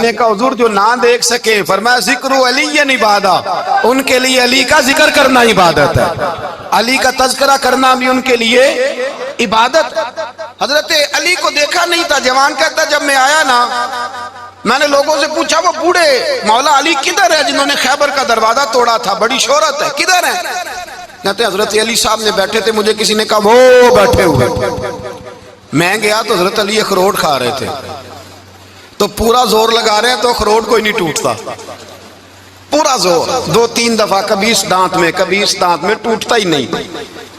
نے کہا حضور جو نہ دیکھ سکے، فرمایا ذکر علی عبادہ، ان کے لیے علی کا ذکر کرنا عبادت ہے، علی کا تذکرہ کرنا بھی ان کے لیے عبادت۔ حضرت علی کو دیکھا نہیں تھا، جوان کہتا جب میں آیا نا میں نے لوگوں سے پوچھا وہ بوڑھے مولا علی کدھر ہے جنہوں نے خیبر کا دروازہ توڑا تھا، بڑی شہرت ہے، کدھر ہیں؟ کہتے حضرت علی صاحب نے بیٹھے تھے، مجھے کسی نے کہا وہ بیٹھے ہوئے۔ میں گیا تو حضرت علی اخروٹ کھا رہے تھے، تو پورا زور لگا رہے ہیں تو اخروٹ کوئی نہیں ٹوٹتا، پورا زور 2-3 دفعہ، کبھی اس دانت میں کبھی اس دانت میں، ٹوٹتا ہی نہیں۔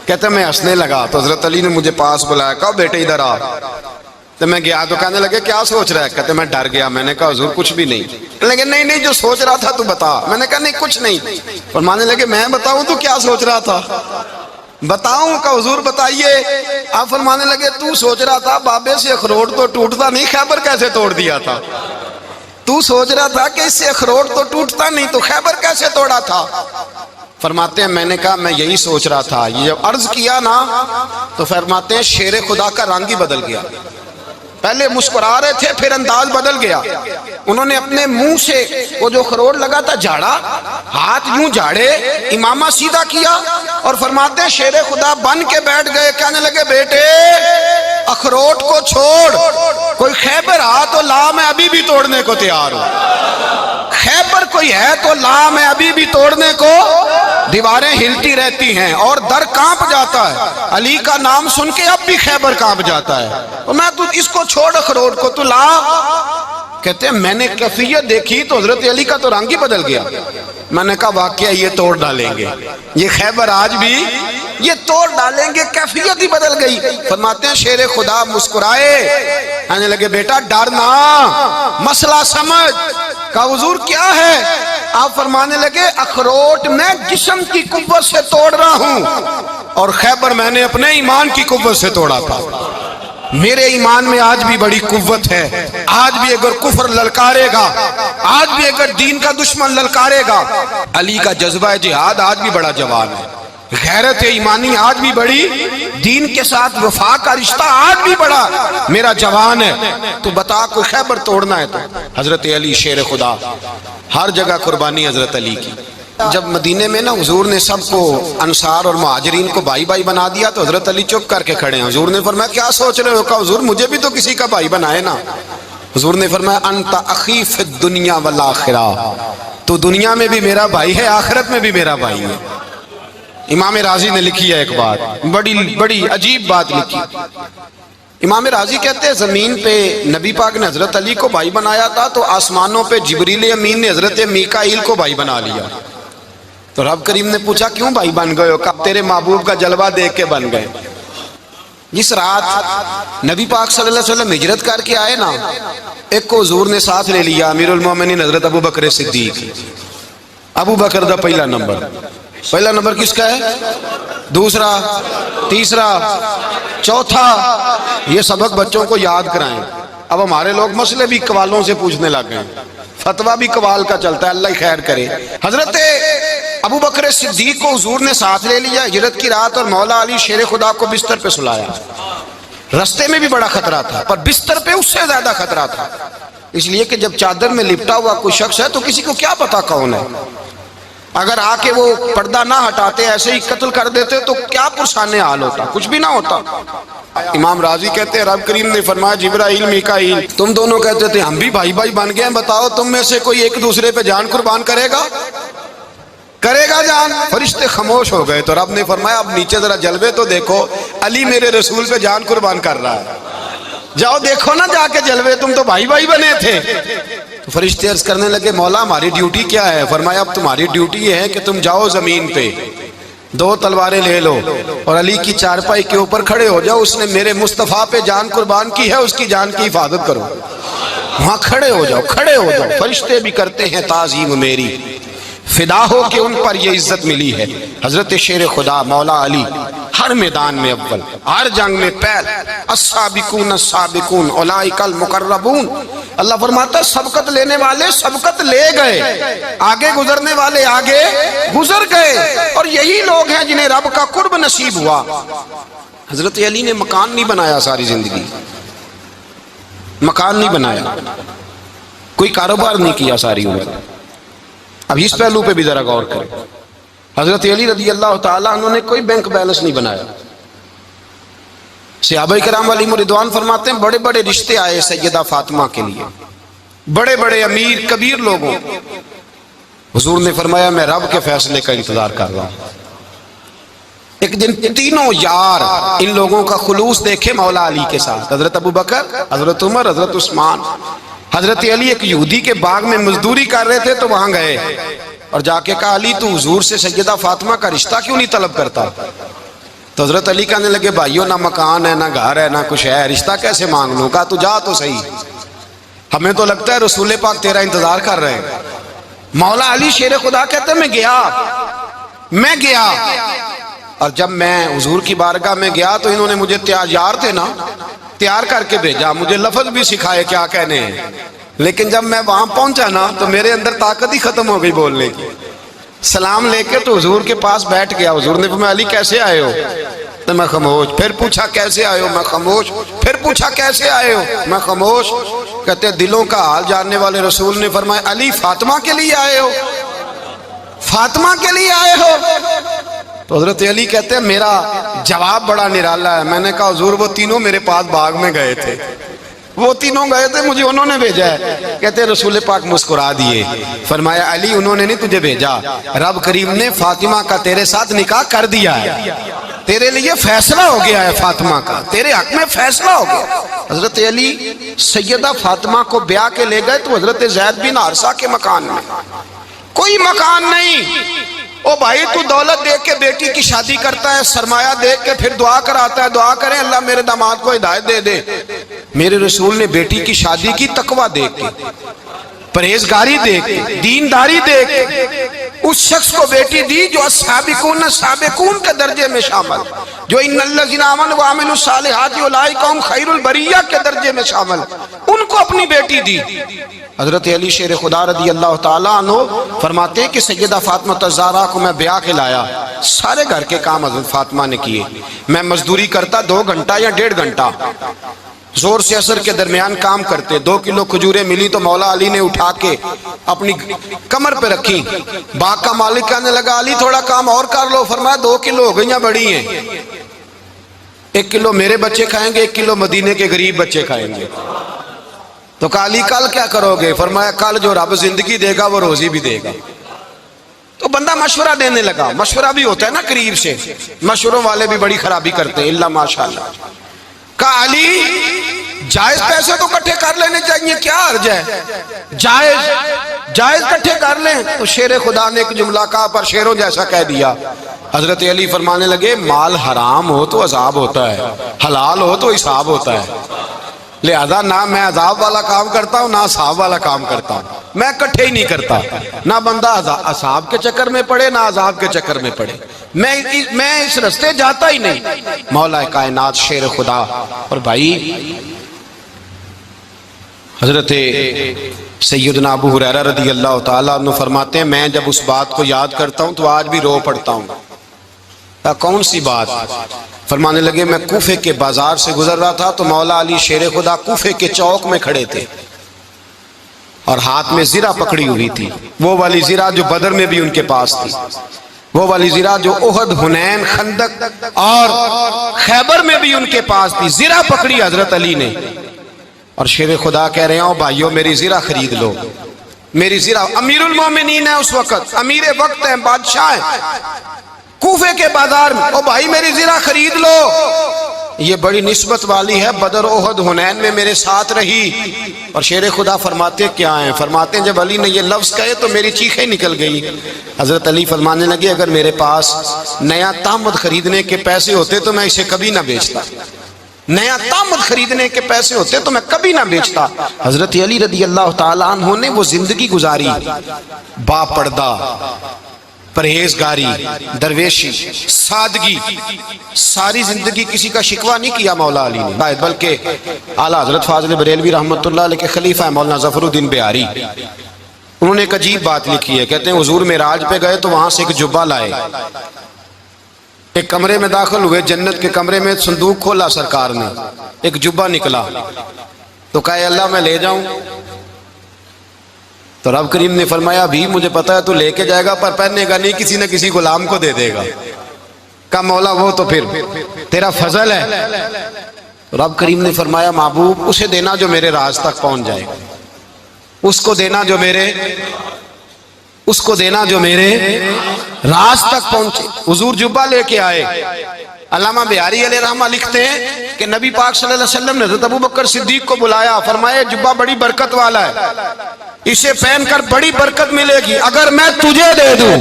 کہتے میں ہنسنے لگا تو حضرت علی نے مجھے پاس بلایا، کہا بیٹے ادھر آ۔ تو میں گیا تو کہنے لگے کیا سوچ رہا ہے؟ کہتے میں ڈر گیا۔ میں نے کہا حضور کچھ بھی نہیں۔ کہنے لگے نہیں جو سوچ رہا تھا تو بتا۔ میں نے کہا نہیں کچھ نہیں۔ فرمانے لگے میں بتاؤں تو کیا سوچ رہا تھا؟ بتاؤں؟ کہ حضور بتائیے۔ آپ فرمانے لگے تو سوچ رہا تھا بابے سے اخروٹ تو ٹوٹتا نہیں، خیبر کیسے توڑ دیا تھا؟ تو سوچ رہا تھا کہ اس سے اخروٹ تو ٹوٹتا نہیں تو خیبر کیسے توڑا تھا؟ فرماتے ہیں میں نے کہا میں یہی سوچ رہا تھا۔ یہ جب عرض کیا نا تو فرماتے ہیں شیر خدا کا رنگ ہی بدل گیا، پہلے مسکرا رہے تھے پھر انداز بدل گیا۔ انہوں نے اپنے منہ سے وہ جو خروٹ لگا تھا جھاڑا، ہاتھ یوں جھاڑے، امامہ سیدھا کیا اور فرماتے ہیں شیر خدا بن کے بیٹھ گئے۔ کہنے لگے بیٹے اخروٹ کو چھوڑ، کوئی خیبر آ تو لا، میں ابھی بھی توڑنے کو تیار ہوں۔ خیبر کوئی ہے تو لا، میں ابھی بھی توڑنے کو۔ دیواریں ہلتی رہتی ہیں اور در کانپ جاتا ہے، علی کا نام سن کے اب بھی خیبر کانپ جاتا ہے، تو میں تو اس کو چھوڑ اخروٹ کو تو لا۔ کہتے ہیں میں نے کیفیت دیکھی تو حضرت علی کا تو رنگ ہی بدل گیا۔ میں نے کہا واقعہ یہ توڑ ڈالیں گے، یہ خیبر آج بھی یہ توڑ ڈالیں گے، کیفیت ہی بدل گئی۔ فرماتے ہیں شیر خدا مسکرائے، کہنے لگے بیٹا ڈرنا، مسئلہ سمجھ۔ کہا حضور کیا ہے؟ آپ فرمانے لگے اخروٹ میں جسم کی قوت سے توڑ رہا ہوں اور خیبر میں نے اپنے ایمان کی قوت سے توڑا تھا۔ میرے ایمان میں آج بھی بڑی قوت ہے، آج بھی اگر کفر للکارے گا، آج بھی اگر دین کا دشمن للکارے گا، علی کا جذبہ جہاد آج بھی بڑا جوان ہے، غیرت ایمانی آج بھی بڑی، دین کے ساتھ وفا کا رشتہ آج بھی بڑا میرا جوان ہے۔ تو بتا کوئی خیبر توڑنا ہے تو حضرت علی شیر خدا، ہر جگہ قربانی حضرت علی کی۔ جب مدینے میں نا حضور نے سب کو انصار اور مہاجرین کو بھائی بھائی بنا دیا تو حضرت علی چپ کر کے کھڑے ہیں۔ حضور نے فرمایا کیا سوچ رہے ہو؟ کہا حضور مجھے بھی تو کسی کا بھائی بنائے نا۔ حضور نے فرمایا انت اخی فی الدنیا والآخرہ، تو دنیا میں بھی میرا بھائی ہے، آخرت میں بھی میرا بھائی ہے۔ امام راضی نے لکھی ہے ایک بات، بڑی عجیب بات لکھی۔ امام راضی کہتے ہیں زمین پہ نبی پاک نے حضرت علی کو بھائی بنایا تھا تو آسمانوں پہ جبریل امین نے حضرت میکائیل کو بھائی بنا لیا۔ تو رب کریم نے پوچھا کیوں بھائی بن گئے ہو؟ کہا تیرے محبوب کا جلوہ دیکھ کے بن گئے۔ جس رات نبی پاک صلی اللہ علیہ وسلم ہجرت کر کے آئے نا، ایک کو حضور نے ساتھ لے لیا، امیر المومنین حضرت ابو بکر صدیق۔ ابو بکر دا پہلا نمبر کس کا ہے؟ دوسرا، تیسرا، چوتھا، یہ سبق بچوں کو یاد کرائیں۔ اب ہمارے لوگ مسئلے بھی قوالوں سے پوچھنے لگ گئے، فتویٰ بھی قوال کا چلتا ہے، اللہ ہی خیر کرے۔ حضرت ابو بکر صدیق کو حضور نے ساتھ لے لیا ہجرت کی رات، اور مولا علی شیر خدا کو بستر پہ سلایا۔ رستے میں بھی بڑا خطرہ تھا پر بستر پہ اس سے زیادہ خطرہ تھا، اس لیے کہ جب چادر میں لپٹا ہوا کوئی شخص ہے تو کسی کو کیا پتا کون ہے، اگر آ کے وہ پردہ نہ ہٹاتے ایسے ہی قتل کر دیتے تو کیا پرسانے حال ہوتا، کچھ بھی نہ ہوتا۔ امام راضی کہتے ہیں رب کریم نے فرمایا جبرائیل میکائیل تم دونوں کہتے تھے ہم بھی بھائی بھائی بن گئے ہیں، بتاؤ تم میں سے کوئی ایک دوسرے پہ جان قربان کرے گا جان؟ فرشتے خاموش ہو گئے تو رب نے فرمایا اب نیچے ذرا جلوے تو دیکھو، علی میرے رسول پہ جان قربان کر رہا ہے، جاؤ دیکھو نا جا کے جلوے، تم تو بھائی بھائی بنے تھے۔ تو فرشتے عرض کرنے لگے مولا ہماری ڈیوٹی کیا ہے؟ فرمایا اب تمہاری ڈیوٹی یہ ہے کہ تم جاؤ زمین پہ 2 تلواریں لے لو اور علی کی چارپائی کے اوپر کھڑے ہو جاؤ، اس نے میرے مصطفیٰ پہ جان قربان کی ہے، اس کی جان کی حفاظت کرو، وہاں کھڑے ہو جاؤ۔ فرشتے بھی کرتے ہیں تعظیم میری، فدا ہو کہ ان پر یہ عزت ملی ہے۔ حضرت شیر خدا مولا علی ہر میدان میں اول، ہر جنگ میں پہل، السابقون السابقون اولئک المقربون۔ اللہ فرماتا ہے سبقت لینے والے سبقت لے گئے، آگے گزرنے والے آگے گزر گئے، اور یہی لوگ ہیں جنہیں رب کا قرب نصیب ہوا۔ حضرت علی نے مکان نہیں بنایا، ساری زندگی مکان نہیں بنایا، کوئی کاروبار نہیں کیا ساری عمر. اب اس پہلو پہ بھی ذرا غور کریں. حضرت علی رضی اللہ تعالیٰ عنہ نے کوئی بینک بیلنس نہیں بنایا. صحابہ کرام علیہم رضوان فرماتے ہیں بڑے بڑے رشتے آئے سیدہ فاطمہ کے لیے، بڑے بڑے امیر کبیر لوگوں. حضور نے فرمایا میں رب کے فیصلے کا انتظار کر رہا ہوں. ایک دن تینوں یار ان لوگوں کا خلوص دیکھے مولا علی کے ساتھ، حضرت ابو بکر، حضرت عمر، حضرت عثمان. حضرت علی ایک یہودی کے باغ میں مزدوری کر رہے تھے تو وہاں گئے اور جا کے کہا علی تو حضور سے سیدہ فاطمہ کا رشتہ کیوں نہیں طلب کرتا؟ تو حضرت علی کہنے لگے بھائیو نہ مکان ہے نہ گھر ہے نہ کچھ ہے، رشتہ کیسے مانگ لوں؟ کہا تو جا تو صحیح، ہمیں تو لگتا ہے رسول پاک تیرا انتظار کر رہے ہیں. مولا علی شیر خدا کہتے ہیں میں گیا اور جب میں حضور کی بارگاہ میں گیا تو انہوں نے مجھے یار تھے نا تیار کر کے بھیجا، مجھے لفظ بھی سکھائے کیا کہنے ہیں، لیکن جب میں وہاں پہنچا نا تو میرے اندر طاقت ہی ختم ہو گئی بولنے کی. سلام لے کے تو حضور کے پاس بیٹھ گیا. حضور نے فرمایا علی کیسے آئے ہو؟ تو میں خاموش. پھر پوچھا کیسے آئے ہو؟ میں خاموش. پھر پوچھا کیسے آئے ہو؟ میں خاموش. کہتے دلوں کا حال جاننے والے رسول نے فرمایا علی فاطمہ کے لیے آئے ہو؟ فاطمہ کے لیے آئے ہو؟ تو حضرت علی کہتے ہیں میرا جواب بڑا نرالا ہے. میں نے کہا حضور وہ تینوں میرے پاس باغ میں گئے تھے، وہ تینوں گئے تھے، مجھے انہوں نے بھیجا ہے. کہتے رسول پاک مسکرا دیے، فرمایا علی انہوں نے نہیں تجھے بھیجا، رب کریم نے فاطمہ کا تیرے ساتھ نکاح کر دیا ہے، تیرے لیے فیصلہ ہو گیا ہے، فاطمہ کا تیرے حق میں فیصلہ ہو گیا. حضرت علی سیدہ فاطمہ کو بیاہ کے لے گئے تو حضرت زید بن حارثہ کے مکان میں کوئی مکان نہیں. او بھائی تو دولت دیکھ کے بیٹی کی شادی کرتا ہے، سرمایہ دیکھ کے پھر دعا کراتا ہے، دعا کریں اللہ میرے داماد کو ہدایت دے دے. میرے رسول نے بیٹی کی شادی کی تقوی دیکھ کے، پرہیزگاری دیکھ کے، دینداری دیکھ کے اس شخص کو بیٹی دی جو السابقون السابقون کے درجے میں شامل، جو ان الذین آمنوا وعملوا الصالحات اولئک هم خیر البریہ کے درجے میں شامل، ان کو اپنی بیٹی دی. حضرت علی شیر خدا رضی اللہ تعالیٰ عنہ فرماتے ہیں کہ سیدہ فاطمہ الزہرا کو میں بیاہ کے لایا، سارے گھر کے کام حضرت فاطمہ نے کیے. میں مزدوری کرتا 2 گھنٹہ یا 1.5 گھنٹہ، زور سے عصر کے درمیان کام کرتے. 2 کلو کھجوریں ملی تو مولا علی نے اٹھا کے اپنی کمر پہ رکھی. باغ کا مالک کہنے لگا علی تھوڑا کام اور کر لو. فرمایا 2 کلو ہو گئیاں بڑی ہیں، 1 کلو میرے بچے کھائیں گے، 1 کلو مدینے کے غریب بچے کھائیں گے. تو کہا علی کل کیا کرو گے؟ فرمایا کل جو رب زندگی دے گا وہ روزی بھی دے گا. تو بندہ مشورہ دینے لگا. مشورہ بھی ہوتا ہے نا قریب سے، مشوروں والے بھی بڑی خرابی کرتے ہیں اللہ ماشاءاللہ. کہا علی جائز پیسے تو کٹھے کر لینے چاہیے، کیا حرج ہے، جائز کٹھے کر لیں. تو شیر خدا نے ایک جملہ کہا پر شیروں جیسا کہہ دیا. حضرت علی فرمانے لگے مال حرام ہو تو عذاب ہوتا ہے، حلال ہو تو حساب ہوتا ہے، لہذا نہ میں عذاب والا کام کرتا ہوں نہ حساب والا کام کرتا ہوں، میں کٹھے ہی نہیں کرتا. نہ بندہ حساب کے چکر میں پڑے نہ عذاب کے چکر میں پڑے، میں اس رستے جاتا ہی نہیں. مولا کائنات شیر خدا. اور بھائی حضرت سیدنا ابو ہریرہ رضی اللہ تعالیٰ عنہ فرماتے ہیں میں جب اس بات کو یاد کرتا ہوں تو آج بھی رو پڑتا ہوں. کون سی بات؟ فرمانے لگے میں کوفے کے بازار سے گزر رہا تھا تو مولا علی شیر خدا کوفے کے چوک میں کھڑے تھے اور ہاتھ میں زرہ پکڑی ہوئی تھی، وہ والی زرہ جو بدر میں بھی ان کے پاس تھی، وہ والی زرہ جو احد، حنین، خندق اور خیبر میں بھی ان کے پاس تھی. زرہ پکڑی حضرت علی نے اور شیر خدا کہہ رہے ہیں بھائیو میری زرہ خرید لو. میری زرہ، امیر المومنین ہے اس وقت، امیر وقت ہیں، بادشاہ ہیں، کوفے کے بازار میں. او بھائی میری زرہ خرید لو. یہ بڑی نسبت والی ہے، بدر، احد، حنین میں میرے ساتھ رہی. اور شیر خدا فرماتے کیا ہیں؟ فرماتے ہیں جب علی نے یہ لفظ کہے تو میری چیخیں نکل گئی. حضرت علی فرمانے لگے اگر میرے پاس نیا تامد خریدنے کے پیسے ہوتے تو میں اسے کبھی نہ بیچتا، نیا تامد خریدنے کے پیسے ہوتے تو میں کبھی نہ بیچتا. حضرت علی رضی اللہ تعالیٰ عنہ نے وہ زندگی گزاری، با پردہ، پرہیزگاری، درویشی، سادگی، ساری زندگی کسی کا شکوہ نہیں کیا مولا علی نے، بلکہ اعلیٰ حضرت فاضل بریلوی رحمۃ اللہ علیہ کے خلیفہ مولانا ظفر الدین بہاری، انہوں نے ایک عجیب بات لکھی ہے. کہتے ہیں حضور معراج پہ گئے تو وہاں سے ایک جبہ لائے، ایک کمرے میں داخل ہوئے، جنت کے کمرے میں صندوق کھولا سرکار نے، ایک جبہ نکلا تو کہا اللہ میں لے جاؤں؟ تو رب کریم نے فرمایا بھی مجھے پتا ہے تو لے کے جائے گا پر پہننے گا نہیں، کسی نہ کسی غلام کو دے دے گا۔ کہا مولا وہ تو پھر تیرا فضل ہے۔ رب کریم نے فرمایا محبوب اسے دینا جو میرے راز تک پہنچ جائے، اس کو دینا جو میرے راز تک پہنچے۔ حضور جبہ لے کے آئے۔ علامہ بہاری علیہ رحمہ لکھتے ہیں کہ نبی پاک صلی اللہ علیہ وسلم نے حضرت ابوبکر صدیق کو بلایا، فرمایا جبہ بڑی برکت والا ہے، اسے پہن کر بڑی برکت ملے گی، اگر میں تجھے دے دوں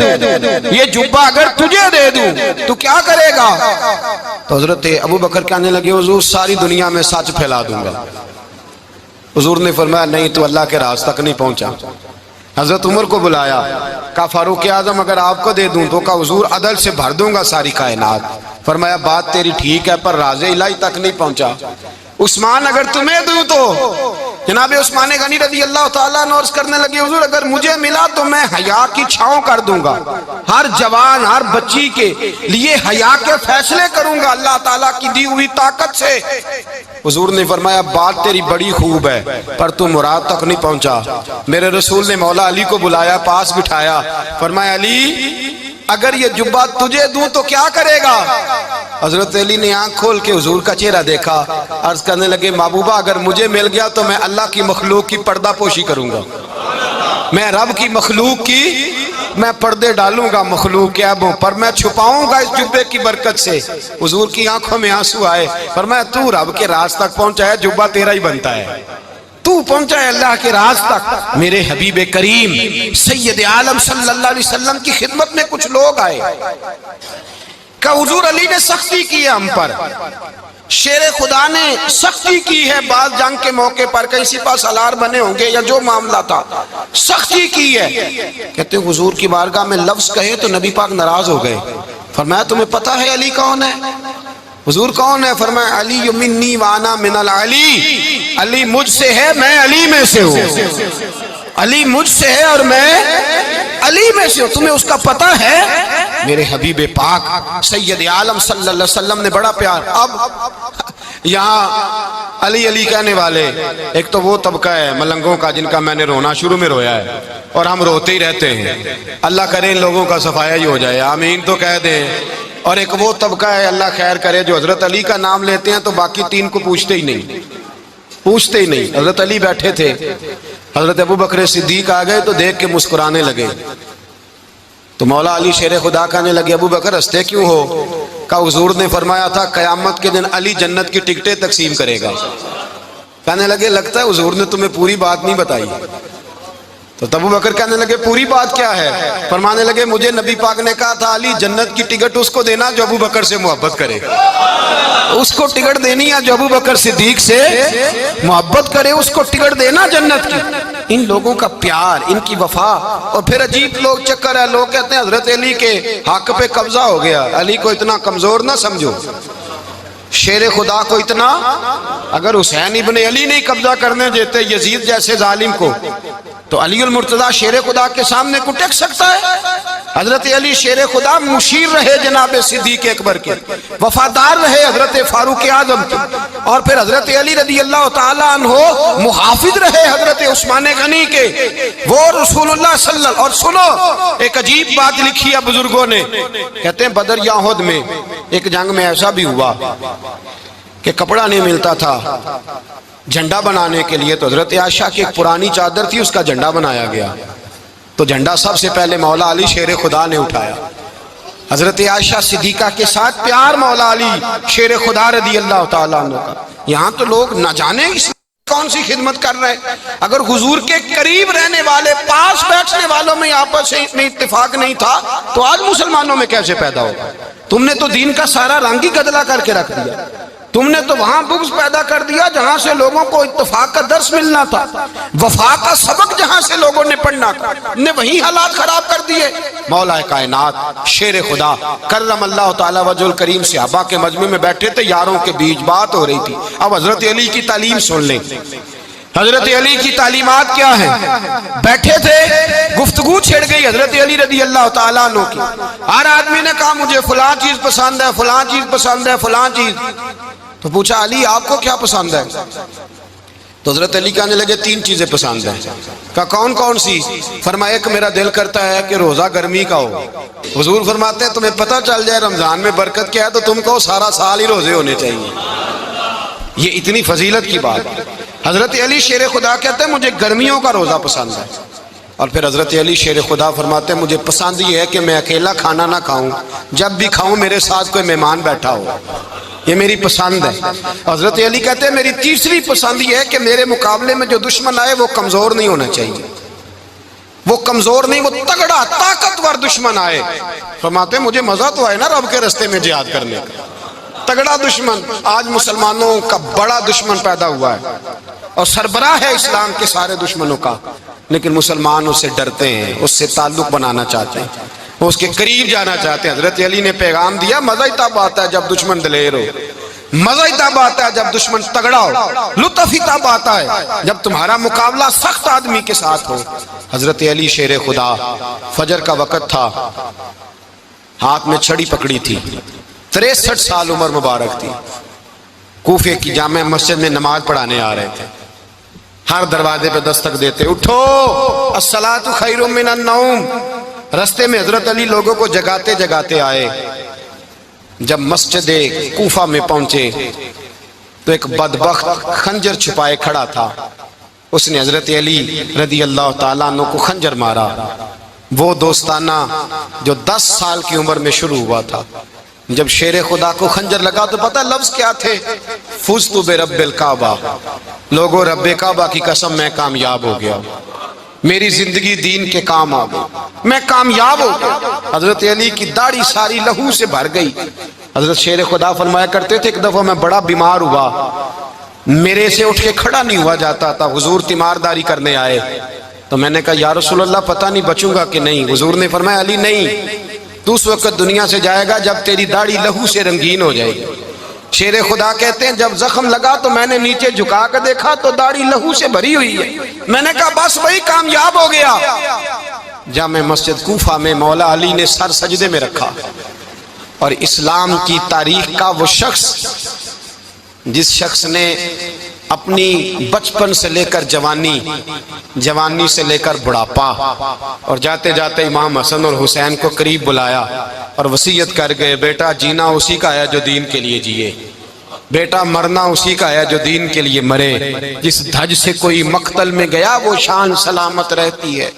یہ جبہ، اگر تجھے دے دوں تو کیا کرے گا؟ تو حضرت ابوبکر کہنے لگے حضور ساری دنیا میں سچ پھیلا دوں گا۔ حضور نے فرمایا نہیں تو اللہ کے راز تک نہیں پہنچا۔ حضرت عمر کو بلایا، کہا فاروق اعظم اگر آپ کو دے دوں تو کہا حضور عدل سے بھر دوں گا ساری کائنات۔ فرمایا بات تیری ٹھیک ہے پر راز الہی تک نہیں پہنچا۔ عثمان اگر تمہیں دوں تو جناب عثمان غنی رضی اللہ تعالیٰ عنہ عرض کرنے لگے حضور اگر مجھے ملا تو میں حیا کی چھاؤں کر دوں گا، ہر جوان ہر بچی کے لیے حیا کے فیصلے کروں گا اللہ تعالیٰ کی دی ہوئی طاقت سے۔ حضور نے فرمایا بات تیری بڑی خوب ہے پر تو مراد تک نہیں پہنچا۔ میرے رسول نے مولا علی کو بلایا، پاس بٹھایا، فرمایا علی اگر یہ جبہ تجھے دوں تو کیا کرے گا؟ حضرت علی نے آنکھ کھول کے حضور کا چہرہ دیکھا، عرض کرنے لگے محبوبہ اگر مجھے مل گیا تو میں اللہ کی مخلوق کی پردہ پوشی کروں گا، میں رب کی مخلوق کی میں پردے ڈالوں گا مخلوق کے عیبوں پر، میں چھپاؤں گا اس جبے کی برکت سے۔ حضور کی آنکھوں میں آنسو آئے، فرمایا تو رب کے راز تک پہنچا ہے، جبہ تیرا ہی بنتا ہے، تو پہنچا ہے اللہ کے راز تک۔ میرے حبیب کریم سید عالم صلی اللہ علیہ وسلم کی خدمت میں کچھ لوگ آئے کہ حضور علی نے سختی کی ہے ہم پر، شیر خدا نے سختی کی ہے، بعض جنگ کے موقع پر کہیں سپاہ سالار بنے ہوں گے یا جو معاملہ تھا سختی کی ہے۔ کہتے ہیں حضور کی بارگاہ میں لفظ کہے تو نبی پاک ناراض ہو گئے۔ فرمایا تمہیں پتہ ہے علی کون ہے؟ حضور کون ہے؟ فرمایا علی منی وانا من العلی، علی مجھ سے ہے میں علی میں سے ہوں، علی مجھ سے ہے اور میں علی میں سے ہوں، تمہیں اس کا پتہ ہے؟ میرے حبیب پاک سید عالم صلی اللہ علیہ وسلم نے بڑا پیار۔ اب یہاں علی علی کہنے والے ایک تو وہ طبقہ ہے ملنگوں کا جن کا میں نے رونا شروع میں رویا ہے اور ہم روتے ہی رہتے ہیں، اللہ کرے ان لوگوں کا صفایا ہی ہو جائے، آمین تو کہہ دیں۔ اور ایک وہ طبقہ ہے اللہ خیر کرے جو حضرت علی کا نام لیتے ہیں تو باقی تین کو پوچھتے ہی نہیں۔ حضرت علی بیٹھے تھے، حضرت ابوبکر صدیق آ گئے تو دیکھ کے مسکرانے لگے، تو مولا علی شیر خدا کہنے لگے ابوبکر ہنستے کیوں ہو؟ کہا حضور نے فرمایا تھا قیامت کے دن علی جنت کی ٹکٹیں تقسیم کرے گا۔ کہنے لگے لگتا ہے حضور نے تمہیں پوری بات نہیں بتائی۔ تو ابوبکر کہنے لگے پوری بات کیا ہے؟ فرمانے لگے مجھے نبی پاک نے کہا تھا علی جنت کی ٹکٹ اس کو دینا جو ابوبکر سے محبت کرے، اس کو ٹکٹ دینی ہے جو ابوبکر صدیق سے محبت کرے، اس کو ٹکٹ دینا جنت کی۔ ان لوگوں کا پیار، ان کی وفا، اور پھر عجیب لوگ چکر ہے، لوگ کہتے ہیں حضرت علی کے حق پہ قبضہ ہو گیا، علی کو اتنا کمزور نہ سمجھو، شیر خدا کو اتنا، اگر حسین ابن علی نہیں قبضہ کرنے دیتے یزید جیسے ظالم کو تو علی المرتضی شیر خدا کے سامنے کو ٹک سکتا ہے؟ حضرت علی شیر خدا مشیر رہے جناب صدیق اکبر کے، وفادار رہے حضرت فاروق اعظم کے، اور پھر حضرت علی رضی اللہ تعالیٰ عنہ محافظ رہے حضرت عثمان غنی کے، وہ رسول اللہ صلی اللہ علیہ وسلم۔ اور سنو ایک عجیب بات لکھی ہے بزرگوں نے، کہتے ہیں بدر یا احد میں ایک جنگ میں ایسا بھی ہوا کہ کپڑا نہیں ملتا تھا جھنڈا بنانے کے لیے، تو حضرت عائشہ کی ایک پرانی چادر تھی اس کا جھنڈا بنایا گیا، تو جھنڈا سب سے پہلے مولا علی شیر خدا نے اٹھایا۔ حضرت عائشہ صدیقہ کے ساتھ پیار مولا علی شیر خدا رضی اللہ تعالیٰ عنہ کا۔ یہاں تو لوگ نہ جانے اس کون سی خدمت کر رہے ہیں، اگر حضور کے قریب رہنے والے پاس بیٹھنے والوں میں آپس میں اتفاق نہیں تھا تو آج مسلمانوں میں کیسے پیدا ہوگا؟ تم نے تو دین کا سارا رنگ ہی گدلا کر کے رکھ دیا، تم نے تو وہاں بغض پیدا کر دیا جہاں سے لوگوں کو اتفاق کا درس ملنا تھا، وفا کا سبق جہاں سے لوگوں نے پڑھنا تھا، نے وہی حالات خراب کر دیے۔ مولا کائنات شیر خدا کرم اللہ تعالیٰ وجہ الکریم صحابہ کے مجمع میں بیٹھے تھے، یاروں کے بیچ بات ہو رہی تھی۔ اب حضرت علی کی تعلیم سن لیں، حضرت علی کی تعلیمات کیا ہیں؟ بیٹھے تھے، گفتگو چھڑ گئی حضرت علی رضی اللہ تعالیٰ عنہ کی، ہر آدمی نے کہا مجھے فلاں چیز پسند ہے، فلاں چیز پسند ہے، فلاں چیز۔ تو پوچھا علی آپ کو کیا پسند ہے؟ تو حضرت علی کہنے لگے 3 چیزیں پسند ہیں. کہا کون کون سی؟ فرمایا ایک میرا دل کرتا ہے کہ روزہ گرمی کا ہو. حضور فرماتے ہیں تمہیں پتہ چل جائے رمضان میں برکت کیا ہے تو تم کو سارا سال ہی روزے ہونے چاہیے. یہ اتنی فضیلت کی بات. حضرت علی شیر خدا کہتے ہیں مجھے گرمیوں کا روزہ پسند ہے. اور پھر حضرت علی شیر خدا فرماتے ہیں مجھے پسند یہ ہے کہ میں اکیلا کھانا نہ کھاؤں، جب بھی کھاؤں میرے ساتھ کوئی مہمان بیٹھا ہو. یہ میری پسند ہے. حضرت علی کہتے ہیں میری تیسری پسند یہ ہے کہ میرے مقابلے میں جو دشمن آئے وہ کمزور نہیں ہونا چاہیے. وہ کمزور نہیں، وہ تگڑا طاقتور دشمن آئے. فرماتے ہیں مجھے مزہ تو آئے نا رب کے رستے میں جہاد کرنے کا. تگڑا دشمن. آج مسلمانوں کا بڑا دشمن پیدا ہوا ہے اور سربراہ ہے اسلام کے سارے دشمنوں کا، لیکن مسلمان اس سے ڈرتے ہیں، اس سے تعلق بنانا چاہتے ہیں، وہ اس کے قریب جانا چاہتے ہیں. حضرت علی نے پیغام دیا مزہ ہی تب آتا ہے جب دشمن دلیر ہو، مزہ ہی تب آتا ہے جب دشمن تگڑا ہو، لطف ہی تب آتا ہے جب تمہارا مقابلہ سخت آدمی کے ساتھ ہو. حضرت علی شیر خدا، فجر کا وقت تھا، ہاتھ میں چھڑی پکڑی تھی، 63 سال عمر مبارک تھی. کوفے کی جامع مسجد میں نماز پڑھانے آ رہے تھے. ہر دروازے پہ دستک دیتے اٹھو الصلاۃ خیر من النوم. رستے میں حضرت علی لوگوں کو جگاتے جگاتے آئے. جب مسجد کوفہ میں پہنچے تو ایک بدبخت خنجر چھپائے کھڑا تھا. اس نے حضرت علی رضی اللہ تعالیٰ عنہ کو خنجر مارا. وہ دوستانہ جو 10 سال کی عمر میں شروع ہوا تھا. جب شیر خدا کو خنجر لگا تو پتہ لفظ کیا تھے؟ فزت برب الکعبہ. لوگوں رب کعبہ کی قسم میں کامیاب ہو گیا، میری زندگی دین کے کام آ گئی، میں کامیاب ہو گیا. حضرت علی کی داڑھی ساری لہو سے بھر گئی. حضرت شیر خدا فرمایا کرتے تھے ایک دفعہ میں بڑا بیمار ہوا، میرے سے اٹھ کے کھڑا نہیں ہوا جاتا تھا. حضور تیمارداری کرنے آئے تو میں نے کہا یا رسول اللہ پتہ نہیں بچوں گا کہ نہیں. حضور نے فرمایا علی نہیں، تو اس وقت دنیا سے جائے گا جب تیری داڑھی لہو سے رنگین ہو جائے گی. شیر خدا کہتے ہیں جب زخم لگا تو میں نے نیچے جھکا کر دیکھا تو داڑھی لہو سے بھری ہوئی ہے. میں نے کہا بس وہی کامیاب ہو گیا. جامع مسجد کوفہ میں مولا علی نے سر سجدے میں رکھا اور اسلام کی تاریخ کا وہ شخص جس شخص نے اپنی بچپن سے لے کر جوانی، جوانی سے لے کر بڑھاپا، اور جاتے جاتے امام حسن اور حسین کو قریب بلایا اور وصیت کر گئے بیٹا جینا اسی کا ہے جو دین کے لیے جیے، بیٹا مرنا اسی کا ہے جو دین کے لیے مرے. جس دھج سے کوئی مقتل میں گیا وہ شان سلامت رہتی ہے.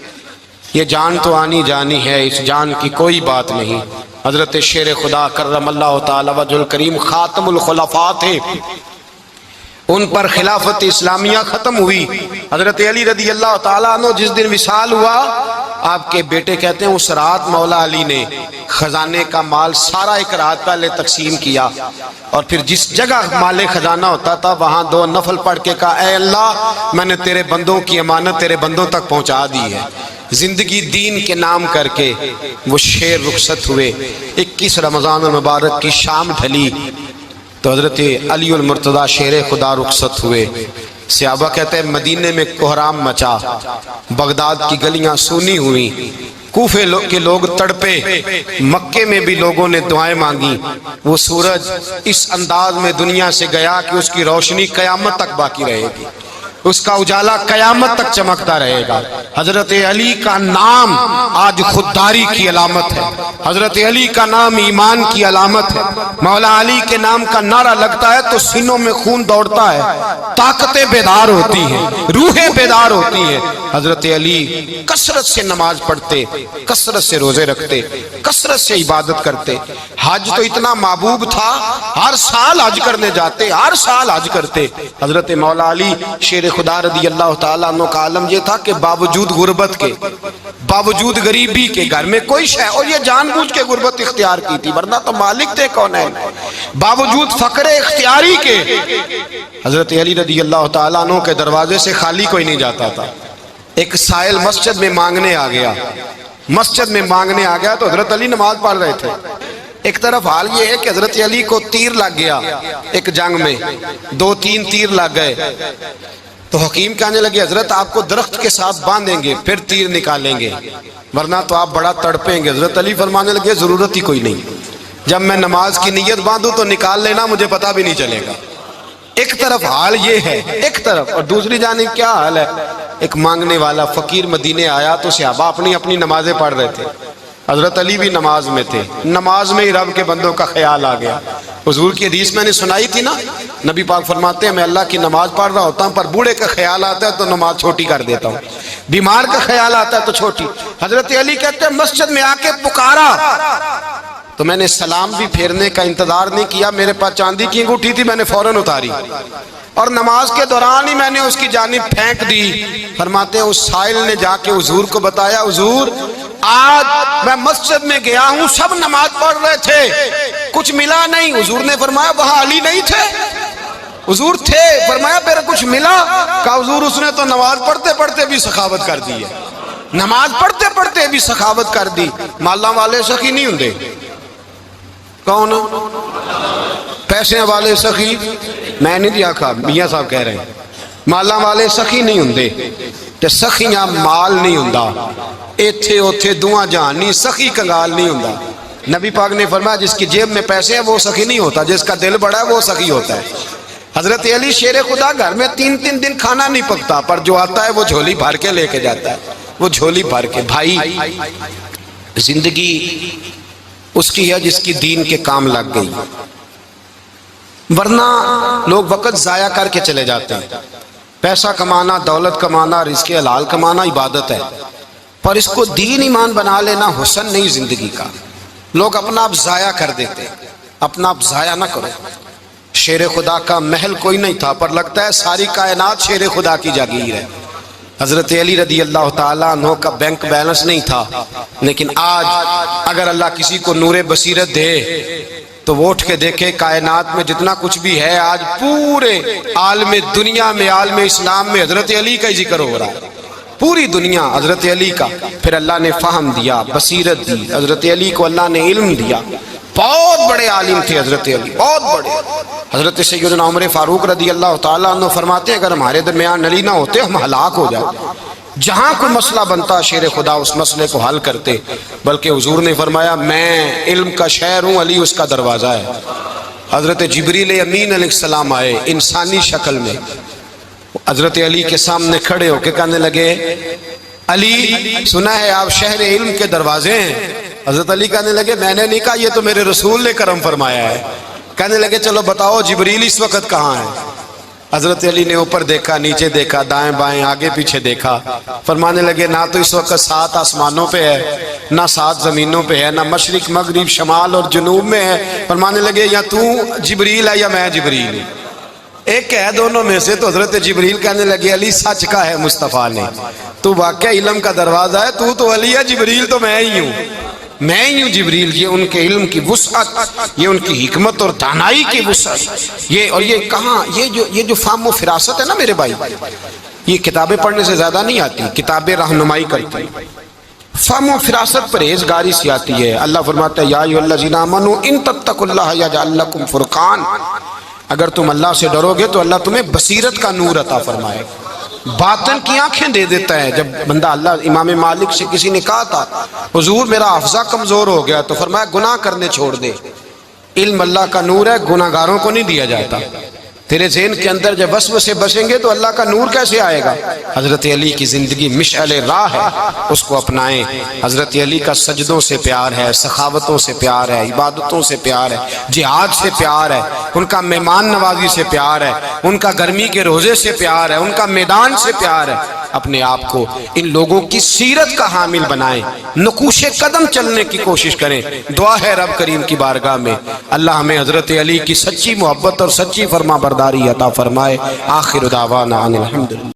یہ جان تو آنی جانی ہے، اس جان کی کوئی بات نہیں. حضرت شیر خدا کرم اللہ تعالی وجہ الکریم خاتم الخلفاء تھے، ان پر خلافت اسلامیہ ختم ہوئی. حضرت علی رضی اللہ تعالیٰ عنہ جس دن وصال ہوا، آپ کے بیٹے کہتے ہیں اس رات مولا علی نے خزانے کا مال سارا ایک رات پہلے تقسیم کیا اور پھر جس جگہ مال خزانہ ہوتا تھا وہاں 2 نفل پڑھ کے کہا اے اللہ میں نے تیرے بندوں کی امانت تیرے بندوں تک پہنچا دی ہے. زندگی دین کے نام کر کے وہ شیر رخصت ہوئے. 21 رمضان المبارک کی شام ڈھلی تو حضرت علی المرتضیٰ شیر خدا رخصت ہوئے. صحابہ کہتے ہیں مدینے میں کوہرام مچا، بغداد کی گلیاں سونی ہوئی، کوفے کے لوگ تڑپے، مکے میں بھی لوگوں نے دعائیں مانگی. وہ سورج اس انداز میں دنیا سے گیا کہ اس کی روشنی قیامت تک باقی رہے گی، اس کا اجالا قیامت تک چمکتا رہے گا. حضرت علی کا نام آج خودداری کی علامت ہے، حضرت علی کا نام ایمان کی علامت ہے. مولا علی کے نام کا نعرہ لگتا ہے تو سینوں میں خون دوڑتا ہے، طاقتیں بیدار ہوتی ہیں، روحیں بیدار ہوتی ہیں. حضرت علی کثرت سے نماز پڑھتے، کثرت سے روزے رکھتے، کثرت سے عبادت کرتے. حج تو اتنا محبوب تھا، ہر سال حج کرنے جاتے، ہر سال حج کرتے. حضرت مولا علی شیر خدا رضی اللہ تعالیٰ عنہ کا عالم یہ تھا کہ باوجود غربت کے، باوجود غریبی کے، گھر میں کوئی شے، اور یہ جان بوجھ کے غربت اختیار کی تھی ورنہ تو مالک تھے کون ہے، باوجود فقر اختیاری کے حضرت علی رضی اللہ تعالیٰ عنہ کے دروازے سے خالی کوئی نہیں جاتا تھا. ایک سائل مسجد میں مانگنے آ گیا، مسجد میں مانگنے آ گیا تو حضرت علی نماز پڑھ رہے تھے. ایک طرف حال یہ ہے کہ حضرت علی کو تیر لگ گیا ایک جنگ میں، 2-3 تیر لگ گئے تو حکیم کہنے لگے حضرت آپ کو درخت کے ساتھ باندھیں گے پھر تیر نکالیں گے ورنہ تو آپ بڑا تڑپیں گے. حضرت علی فرمانے لگے ضرورت ہی کوئی نہیں، جب میں نماز کی نیت باندھوں تو نکال لینا، مجھے پتہ بھی نہیں چلے گا. ایک طرف حال یہ ہے، ایک طرف، اور دوسری جانب کیا حال ہے؟ ایک مانگنے والا فقیر مدینے آیا تو صحابہ اپنی اپنی نمازیں پڑھ رہے تھے، حضرت علی بھی نماز میں تھے، نماز میں ہی رب کے بندوں کا خیال آ گیا۔ حضور کی حدیث میں نے سنائی تھی نا، نبی پاک فرماتے ہیں میں اللہ کی نماز پڑھ رہا ہوتا ہوں، پر بوڑھے کا خیال آتا ہے تو نماز چھوٹی کر دیتا ہوں، بیمار کا خیال آتا ہے تو چھوٹی۔ حضرت علی کہتے ہیں مسجد میں آ کے پکارا تو میں نے سلام بھی پھیرنے کا انتظار نہیں کیا، میرے پاس چاندی کی انگوٹھی تھی، میں نے فوراً اتاری اور نماز کے دوران ہی میں نے اس کی جانب پھینک دی۔ فرماتے ہیں اس سائل نے جا کے حضور کو بتایا، حضور آج میں مسجد میں گیا ہوں، سب نماز پڑھ رہے تھے، کچھ ملا نہیں۔ حضور نے فرمایا وہاں علی نہیں تھے؟ حضور تھے۔ فرمایا پھر کچھ ملا؟ کہا حضور اس نے تو نماز پڑھتے پڑھتے بھی سخاوت کر دی ہے، نماز پڑھتے پڑھتے بھی سخاوت کر دی۔ مالاں والے سخی نہیں ہوندے، کون؟ پیسے والے سخی؟ میں نہیں دیا کھا، میاں صاحب کہہ رہے ہیں مالاں والے سخی نہیں ہوندے، تے سخیاں مال نہیں ہوندا، ایتھے اوتھے دعا جہان نہیں، سخی کنگال نہیں ہوندا۔ نبی پاک نے فرمایا جس کی جیب میں پیسے ہیں وہ سخی نہیں ہوتا، جس کا دل بڑا ہے وہ سخی ہوتا ہے۔ حضرت علی شیر خدا گھر میں 3 دن کھانا نہیں پکتا، پر جو آتا ہے وہ جھولی بھر کے لے کے جاتا ہے، وہ جھولی بھر کے۔ بھائی زندگی اس کی ہے جس کی دین کے کام لگ گئی، ورنہ لوگ وقت ضائع کر کے چلے جاتے ہیں۔ پیسہ کمانا، دولت کمانا، رزق حلال کمانا عبادت ہے، پر اس کو دین ایمان بنا لینا حسن نہیں زندگی کا۔ لوگ اپنا آپ ضائع کر دیتے، اپنا آپ ضائع نہ کرو۔ شیر خدا کا محل کوئی نہیں تھا، پر لگتا ہے ساری کائنات شیر خدا کی جاگیر ہے۔ حضرت علی رضی اللہ تعالیٰ عنہ کا بینک بیلنس نہیں تھا، لیکن آج اگر اللہ کسی کو نور بصیرت دے تو وہ اٹھ کے دیکھے کائنات میں جتنا کچھ بھی ہے، آج پورے عالم دنیا میں، عالم اسلام میں حضرت علی کا ہی ذکر ہو رہا ہے، پوری دنیا حضرت علی کا۔ پھر اللہ نے فہم دیا، بصیرت دی، حضرت علی کو اللہ نے علم دیا، بہت بڑے عالم تھے حضرت علی، بہت بڑے۔ حضرت سیدنا عمر فاروق رضی اللہ تعالیٰ عنہ فرماتے ہیں اگر ہمارے درمیان علی نہ ہوتے ہم ہلاک ہو جاتے، جہاں کوئی مسئلہ بنتا شیر خدا اس مسئلے کو حل کرتے، بلکہ حضور نے فرمایا میں علم کا شہر ہوں، علی اس کا دروازہ ہے۔ حضرت جبریل امین علیہ السلام آئے انسانی شکل میں، حضرت علی کے سامنے کھڑے ہو کے کہنے لگے علی سنا ہے آپ شہر علم کے دروازے ہیں؟ حضرت علی کہنے لگے میں نے نہیں کہا، یہ تو میرے رسول نے کرم فرمایا ہے۔ کہنے لگے چلو بتاؤ جبریل اس وقت کہاں ہے؟ حضرت علی نے اوپر دیکھا، نیچے دیکھا، دائیں بائیں آگے پیچھے دیکھا، فرمانے لگے نہ تو اس وقت 7 آسمانوں پہ ہے، نہ 7 زمینوں پہ ہے، نہ مشرق مغرب شمال اور جنوب میں ہے۔ فرمانے لگے یا تو جبریل ہے یا میں جبریل ہوں، ایک ہے دونوں میں سے۔ تو حضرت جبریل کہنے لگے علی سچ کا ہے مصطفیٰ نے، تو واقعہ علم کا دروازہ ہے، تو علی ہے، جبریل تو میں ہی ہوں، میں ہی ہوں جبریل۔ یہ ان کے علم کی وسعت، یہ ان کی حکمت اور دانائی کی وسعت، اور یہ کہاں یہ جو فہم و فراست ہے نا میرے بھائی، یہ کتابیں پڑھنے سے زیادہ نہیں آتی، کتابیں رہنمائی کرتی، فہم و فراست پرہیزگاری سے آتی ہے۔ اللہ فرماتا ہے یا ایھا الذین آمنوا ان تتقوا اللہ یجعل لکم فرقان، اگر تم اللہ سے ڈرو گے تو اللہ تمہیں بصیرت کا نور عطا فرمائے، باطن کی آنکھیں دے دیتا ہے۔ جب بندہ اللہ، امام مالک سے کسی نے کہا تھا حضور میرا حافظہ کمزور ہو گیا، تو فرمایا گناہ کرنے چھوڑ دے، علم اللہ کا نور ہے، گناہ گاروں کو نہیں دیا جاتا۔ تیرے ذہن کے اندر جب وسوسے بسیں گے تو اللہ کا نور کیسے آئے گا؟ حضرت علی کی زندگی مشعل راہ ہے، اس کو اپنائیں۔ حضرت علی کا سجدوں سے پیار ہے، سخاوتوں سے پیار ہے، عبادتوں سے پیار ہے، جہاد سے پیار ہے، ان کا مہمان نوازی سے پیار ہے، ان کا گرمی کے روزے سے پیار ہے، ان کا میدان سے پیار ہے۔ اپنے آپ کو ان لوگوں کی سیرت کا حامل بنائیں، نقوش قدم چلنے کی کوشش کریں۔ دعا ہے رب کریم کی بارگاہ میں اللہ ہمیں حضرت علی کی سچی محبت اور سچی فرما برداری عطا فرمائے۔ آخر دعوانا ان الحمدللہ۔